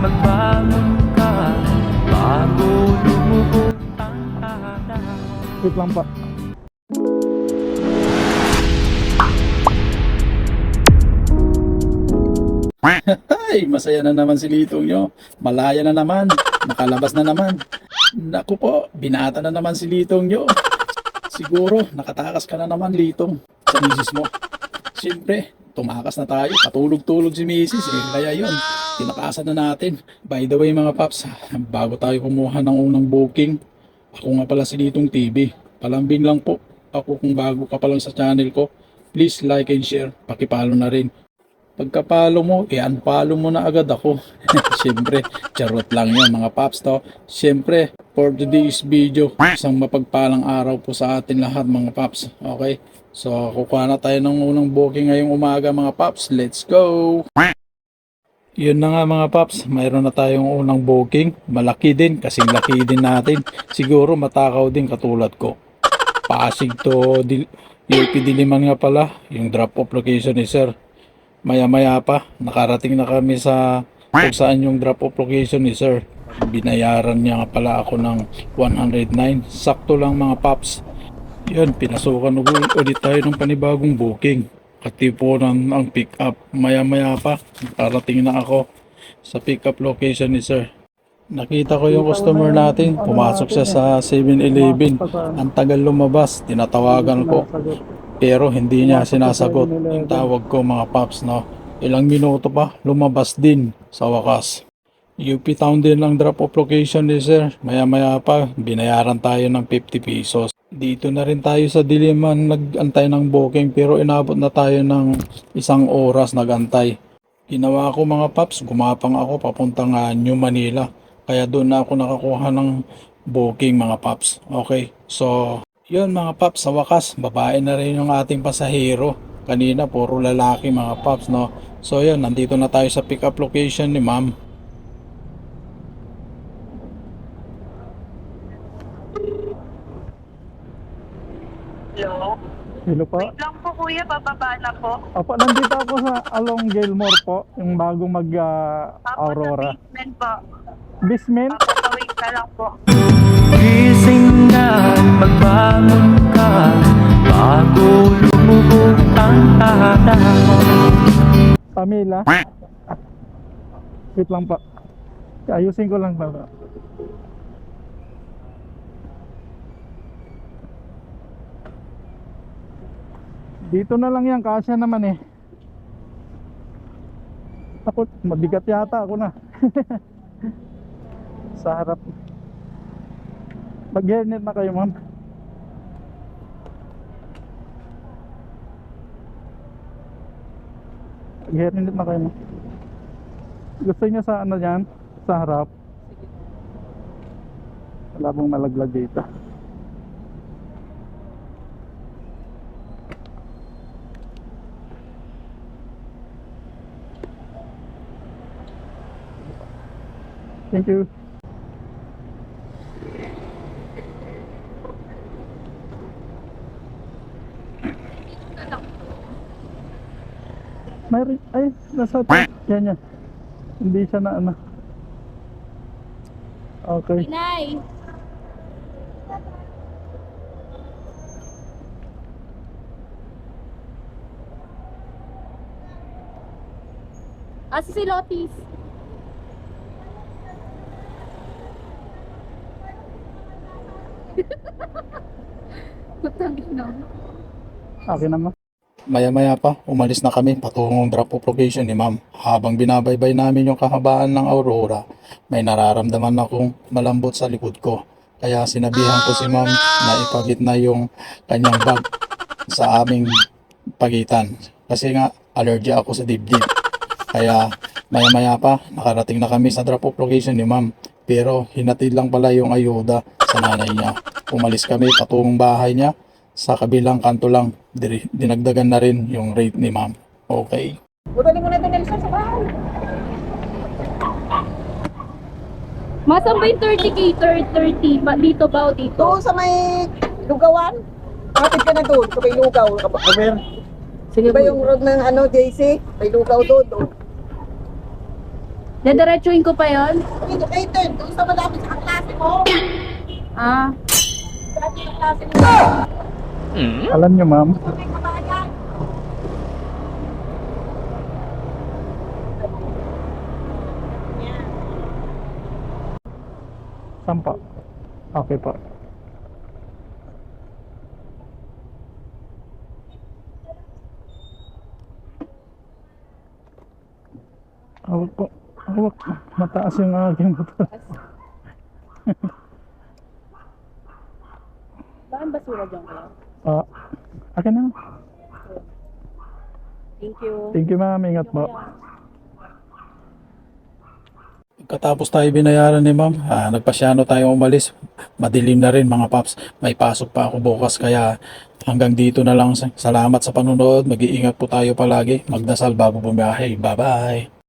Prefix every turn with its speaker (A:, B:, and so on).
A: magbangon ka bago lumubog ang araw.
B: Wait lang pa. Ay, masaya na naman si Litong nyo. Malaya na naman. Nakalabas na naman. Naku po, binata na naman si Litong nyo. Siguro, nakatakas ka na naman, Litong, sa misis mo. Siyempre, tumakas na tayo. Patulog-tulog si misis. Kaya yun, tinakasan na natin. By the way mga paps, bago tayo kumuha ng unang booking, ako nga pala si Litong TV. Palambing lang po. Ako kung bago ka pa lang sa channel ko, please like and share. Pakipalo na rin. Pagkapalo mo, i-unfollow mo na agad ako. Siyempre, charot lang yan mga paps to. Siyempre, for today's video, isang mapagpalang araw po sa atin lahat mga paps. Okay? So, kukuha na tayo ng unang booking ngayong umaga mga paps. Let's go! Yun na nga mga paps, mayroon na tayong unang booking. Malaki din, kasing laki din natin. Siguro matakaw din katulad ko. Pasig to UP Diliman nga pala, yung drop off location ni sir. Maya-maya pa, nakarating na kami sa kung saan yung drop off location ni sir. Binayaran niya nga pala ako ng 109. Sakto lang mga paps. Yun, pinasukan ulit tayo ng panibagong booking. Katipunan ang pick up. Maya-maya pa, nakarating na ako sa pick up location ni sir. Nakita ko yung customer natin, pumasok siya sa 7-Eleven. Ang tagal lumabas, tinatawagan ko. Pero hindi niya sinasagot yung tawag ko mga paps, no. Ilang minuto pa, lumabas din sa wakas. UP Town din lang drop off location ni sir. Maya-maya pa, binayaran tayo ng 50 pesos. Dito na rin tayo sa Diliman nag-antay ng booking pero inabot na tayo ng 1 oras nag-antay. Ginawa ko mga paps, gumapang ako papuntang New Manila. Kaya doon na ako nakakuha ng booking mga paps. Okay, so yun mga paps, sa wakas, babae na rin yung ating pasahero. Kanina puro lalaki mga paps, no. So yun, nandito na tayo sa pick up location ni ma'am.
C: Hello?
B: Hello po.
C: Wait lang po kuya, bababa na po.
B: Opo, nandito ako sa along Gilmore po, yung bagong
C: Apo
B: Aurora.
C: sa basement po.
B: Basement?
C: Papapawait na lang po.
A: Gising na magbangon ka bago lumubog ang araw.
B: Pamela? Wait lang po. Ayusin ko lang ba? Dito na lang yan, kasya naman eh. Ako, mabigat yata ako na. Sa harap. Mag-hairnet na kayo ma'am. Mag-hairnet na kayo ma'am. Gusto niya sa ano yan? Sa harap. Wala bang malaglag dito. Thank you. Mayroon, ay, nasa yan yan. Hindi siya na ano. Okay.
D: Inay! Si Lotis.
B: Okay naman. Maya-maya pa, umalis na kami patungong drop off location ni ma'am. Habang binabaybay namin yung kahabaan ng Aurora, may nararamdaman akong malambot sa likod ko. Kaya sinabihan ko si ma'am na ipabit na yung kanyang bag sa aming pagitan. Kasi nga, allergy ako sa dibdib. Kaya maya-maya pa, nakarating na kami sa drop off location ni ma'am. Pero hinatid lang pala yung ayuda sa nanay niya. Umalis kami patungong bahay niya. Sa kabilang kanto lang, dinagdagan na rin yung rate ni ma'am. Okay.
D: Budali mo na ito Nelson sa bahay. Masang ba yung 30k? 30 ba? Dito ba o dito?
E: Doon sa may lugawan. Kapit ka na doon, sa may lugaw.
B: Over.
D: Sige
E: Diba yung road ng JC? May lugaw doon.
D: Dediretsuhin ko pa yon.
E: Educated, doon sa madami sa klase mo.
D: Ah,
E: Dati sa klase mo.
B: Alam nyo, ma'am,
E: May kabayan.
B: saan po? Okay po. Awag po. Awag. Mataas yung aking motor.
D: baka basura dyan kayo?
B: Ah, akin na.
D: Thank you.
B: Thank you, ma'am. Ingat po. Pagkatapos tayo binayaran ni ma'am, nagpasyano tayo umalis. Madilim na rin mga paps. May pasok pa ako bukas kaya hanggang dito na lang. Salamat sa panonood. Mag-iingat po tayo palagi. Magdasal bago bumiyahe. Bye-bye.